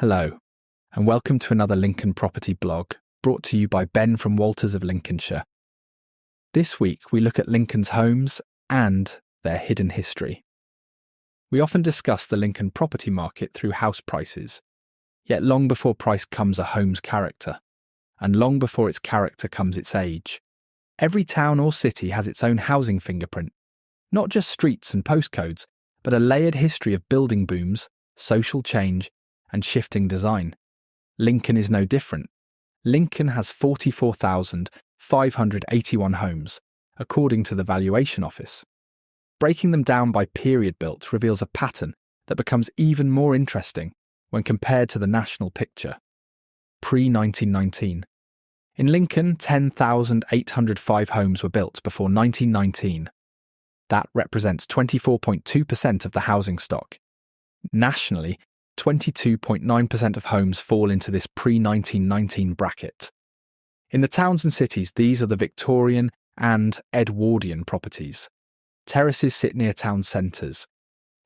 Hello, and welcome to another Lincoln property blog, brought to you by Ben from Walters of Lincolnshire. This week we look at Lincoln's homes and their hidden history. We often discuss the Lincoln property market through house prices, yet long before price comes a home's character, and long before its character comes its age. Every town or city has its own housing fingerprint, not just streets and postcodes, but a layered history of building booms, social change, and shifting design. Lincoln is no different. Lincoln has 44,581 homes, according to the Valuation Office. Breaking them down by period built reveals a pattern that becomes even more interesting when compared to the national picture. Pre-1919. In Lincoln, 10,805 homes were built before 1919. That represents 24.2% of the housing stock. Nationally, 22.9% of homes fall into this pre-1919 bracket. In the towns and cities, these are the Victorian and Edwardian properties. Terraces sit near town centres.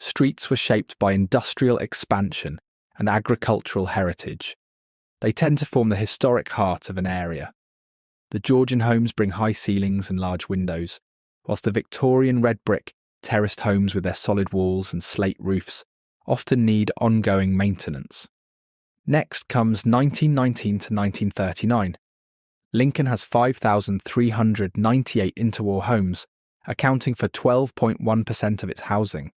Streets were shaped by industrial expansion and agricultural heritage. They tend to form the historic heart of an area. The Georgian homes bring high ceilings and large windows, whilst the Victorian red brick, terraced homes with their solid walls and slate roofs often need ongoing maintenance. Next comes 1919 to 1939. Lincoln has 5,398 interwar homes, accounting for 12.1% of its housing.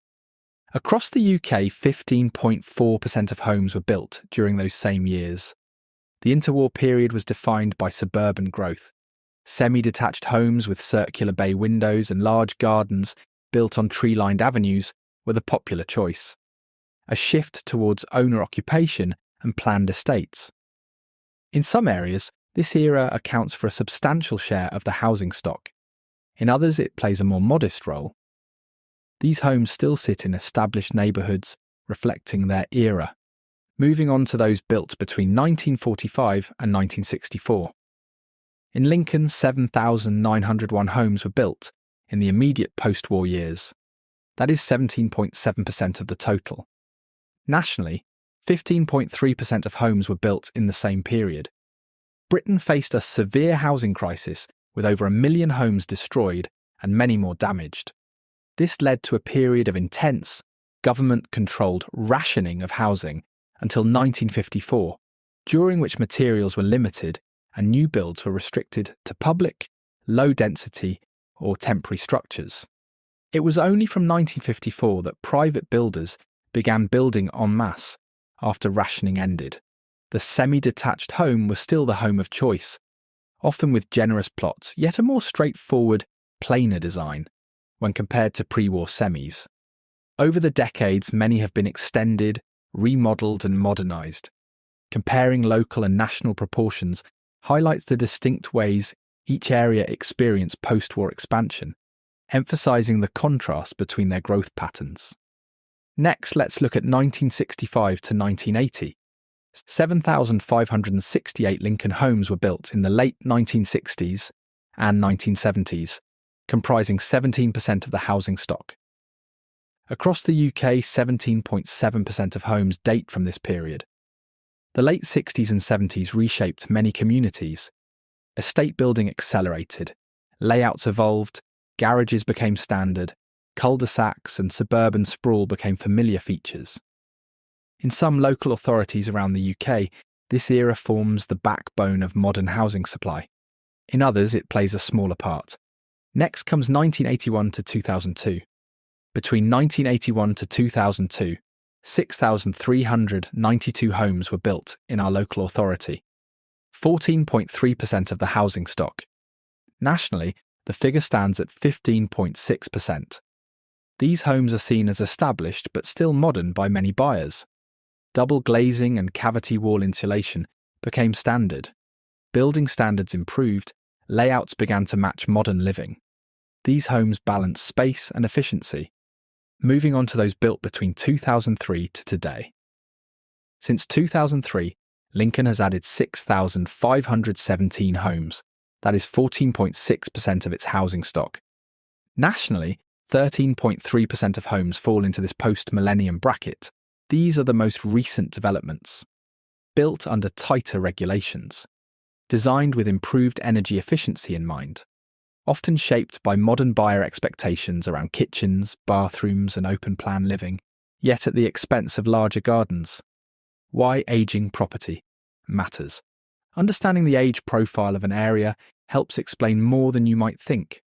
Across the UK, 15.4% of homes were built during those same years. The interwar period was defined by suburban growth. Semi-detached homes with circular bay windows and large gardens built on tree-lined avenues were the popular choice. A shift towards owner occupation and planned estates. In some areas, this era accounts for a substantial share of the housing stock. In others, it plays a more modest role. These homes still sit in established neighbourhoods, reflecting their era. Moving on to those built between 1945 and 1964. In Lincoln, 7,901 homes were built in the immediate post-war years. That is 17.7% of the total. Nationally, 15.3% of homes were built in the same period. Britain faced a severe housing crisis with over 1 million homes destroyed and many more damaged. This led to a period of intense, government-controlled rationing of housing until 1954, during which materials were limited and new builds were restricted to public, low-density or temporary structures. It was only from 1954 that private builders began building en masse after rationing ended. The semi-detached home was still the home of choice, often with generous plots, yet a more straightforward, plainer design when compared to pre-war semis. Over the decades, many have been extended, remodelled and modernised. Comparing local and national proportions highlights the distinct ways each area experienced post-war expansion, emphasising the contrast between their growth patterns. Next, let's look at 1965 to 1980. 7,568 Lincoln homes were built in the late 1960s and 1970s, comprising 17% of the housing stock. Across the UK, 17.7% of homes date from this period. The late 60s and 70s reshaped many communities. Estate building accelerated, layouts evolved, garages became standard, cul-de-sacs and suburban sprawl became familiar features. In some local authorities around the UK, this era forms the backbone of modern housing supply. In others, it plays a smaller part. Next comes 1981 to 2002. Between 1981 to 2002, 6,392 homes were built in our local authority, 14.3% of the housing stock. Nationally, the figure stands at 15.6%. These homes are seen as established but still modern by many buyers. Double glazing and cavity wall insulation became standard. Building standards improved, layouts began to match modern living. These homes balance space and efficiency. Moving on to those built between 2003 to today. Since 2003, Lincoln has added 6,517 homes. That is 14.6% of its housing stock. Nationally, 13.3% of homes fall into this post-millennium bracket. These are the most recent developments. built under tighter regulations, designed with improved energy efficiency in mind, often shaped by modern buyer expectations around kitchens, bathrooms, and open-plan living, yet at the expense of larger gardens. Why aging property matters. Understanding the age profile of an area helps explain more than you might think.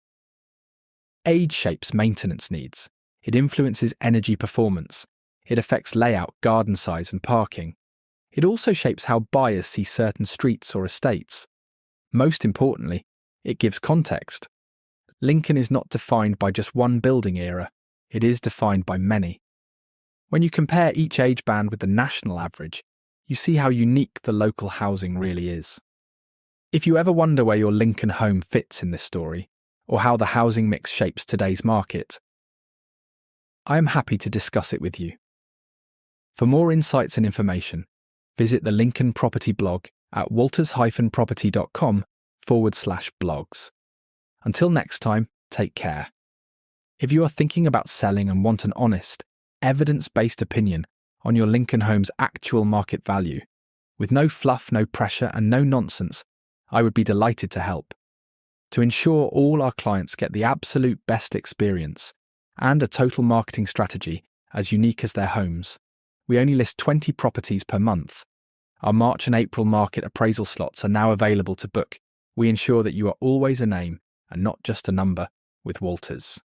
Age shapes maintenance needs. It influences energy performance. It affects layout, garden size, and parking. It also shapes how buyers see certain streets or estates. Most importantly, it gives context. Lincoln is not defined by just one building era. It is defined by many. When you compare each age band with the national average, you see how unique the local housing really is. If you ever wonder where your Lincoln home fits in this story, or how the housing mix shapes today's market, I am happy to discuss it with you. For more insights and information, visit the Lincoln Property blog at waltersproperty.com/blogs. Until next time, take care. If you are thinking about selling and want an honest, evidence-based opinion on your Lincoln home's actual market value, with no fluff, no pressure, and no nonsense, I would be delighted to help. To ensure all our clients get the absolute best experience and a total marketing strategy as unique as their homes, we only list 20 properties per month. Our March and April market appraisal slots are now available to book. We ensure that you are always a name and not just a number with Walters.